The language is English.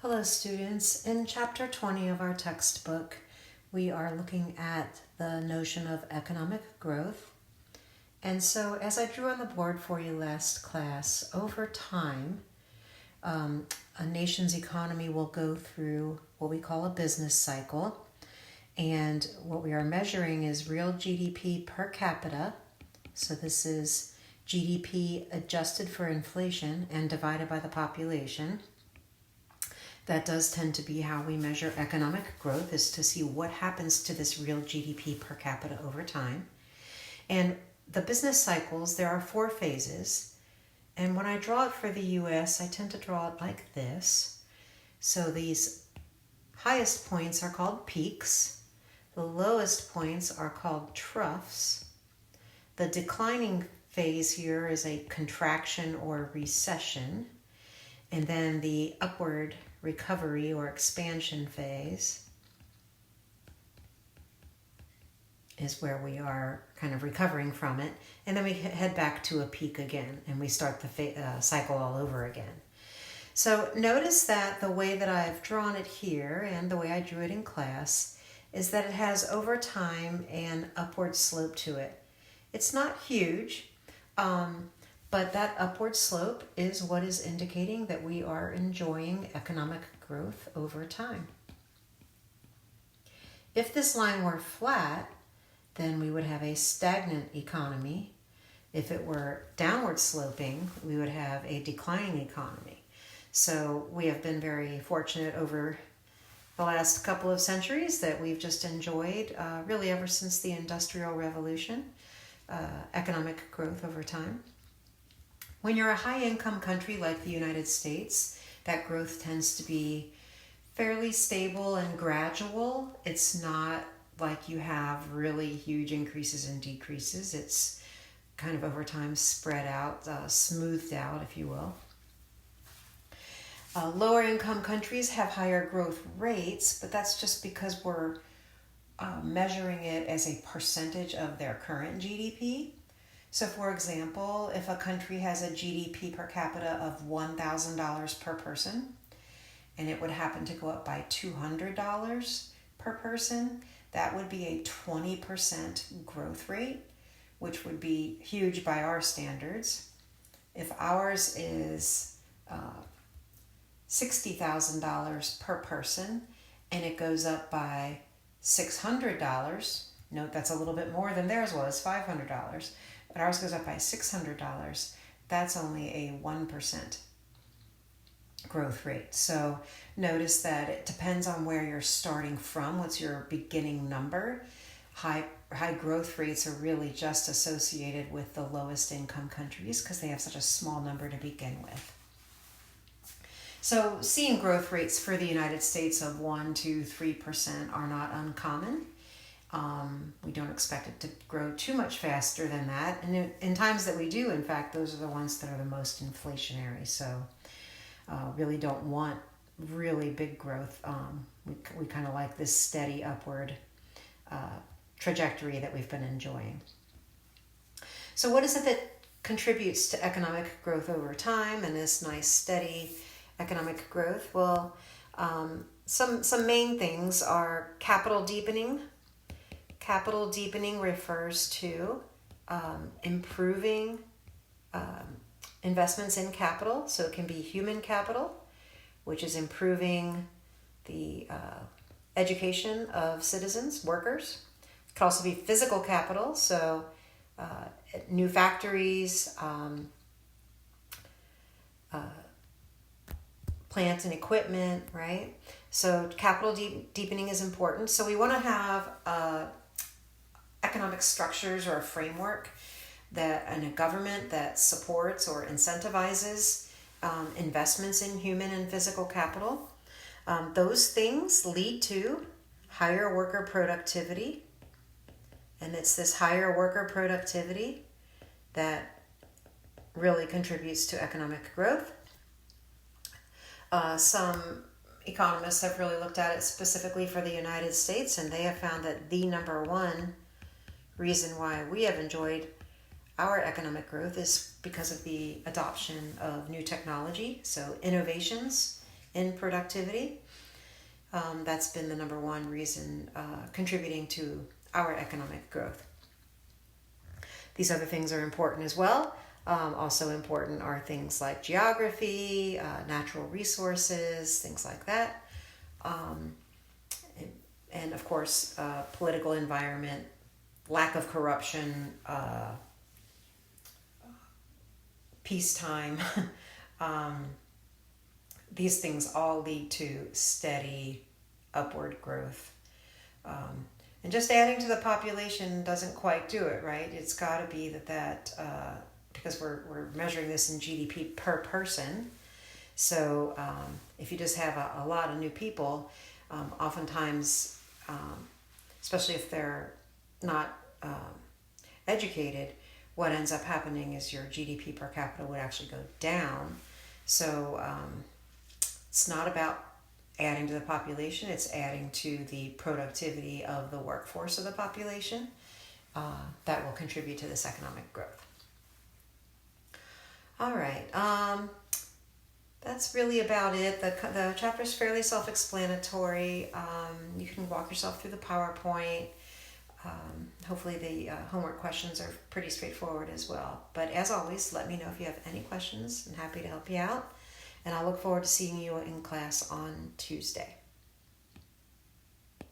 Hello students, in chapter 20 of our textbook we are looking at the notion of economic growth. And so as I drew on the board for you last class, over time a nation's economy will go through what we call a business cycle, and what we are measuring is real GDP per capita. So this is GDP adjusted for inflation and divided by the population. That does tend to be how we measure economic growth, is to see what happens to this real GDP per capita over time. And the business cycles, there are 4 phases. And when I draw it for the US, I tend to draw it like this. So these highest points are called peaks. The lowest points are called troughs. The declining phase here is a contraction or recession. And then the upward recovery or expansion phase is where we are kind of recovering from it. And then we head back to a peak again and we start the cycle all over again. So notice that the way that I've drawn it here and the way I drew it in class is that it has over time an upward slope to it. It's not huge, but that upward slope is what is indicating that we are enjoying economic growth over time. If this line were flat, then we would have a stagnant economy. If it were downward sloping, we would have a declining economy. So we have been very fortunate over the last couple of centuries that we've just enjoyed, really ever since the Industrial Revolution, economic growth over time. When you're a high-income country like the United States, that growth tends to be fairly stable and gradual. It's not like you have really huge increases and decreases. It's kind of over time spread out, smoothed out, if you will. Lower income countries have higher growth rates, but that's just because we're measuring it as a percentage of their current GDP. So for example, if a country has a GDP per capita of $1,000 per person, and it would happen to go up by $200 per person, that would be a 20% growth rate, which would be huge by our standards. If ours is $60,000 per person and it goes up by $600, note that's a little bit more than theirs was, $500, but ours goes up by $600, that's only a 1% growth rate. So notice that it depends on where you're starting from, what's your beginning number. High growth rates are really just associated with the lowest income countries because they have such a small number to begin with. So seeing growth rates for the United States of 1 to 3% are not uncommon. We don't expect it to grow too much faster than that. And in times that we do, in fact, those are the ones that are the most inflationary. So really don't want really big growth. We kind of like this steady upward trajectory that we've been enjoying. So what is it that contributes to economic growth over time and this nice steady economic growth? Well, some main things are capital deepening. Capital deepening refers to improving investments in capital. So it can be human capital, which is improving the education of citizens, workers. It could also be physical capital, so new factories, plant and equipment, right? So capital deepening is important. So we want to have economic structures or a framework and a government that supports or incentivizes investments in human and physical capital. Those things lead to higher worker productivity, and it's this higher worker productivity that really contributes to economic growth. Some economists have really looked at it specifically for the United States, and they have found that the number one reason why we have enjoyed our economic growth is because of the adoption of new technology. So innovations in productivity. That's been the number one reason contributing to our economic growth. These other things are important as well. Also important are things like geography, natural resources, things like that. And of course, political environment, lack of corruption, peacetime. These things all lead to steady upward growth. And just adding to the population doesn't quite do it, right? It's got to be that because we're measuring this in GDP per person. So if you just have a lot of new people, oftentimes, especially if they're not educated, what ends up happening is your GDP per capita would actually go down. So it's not about adding to the population, it's adding to the productivity of the workforce of the population that will contribute to this economic growth. All right, that's really about it. The chapter is fairly self-explanatory. You can walk yourself through the PowerPoint. Hopefully the homework questions are pretty straightforward as well. But as always, let me know if you have any questions. I'm happy to help you out. And I look forward to seeing you in class on Tuesday.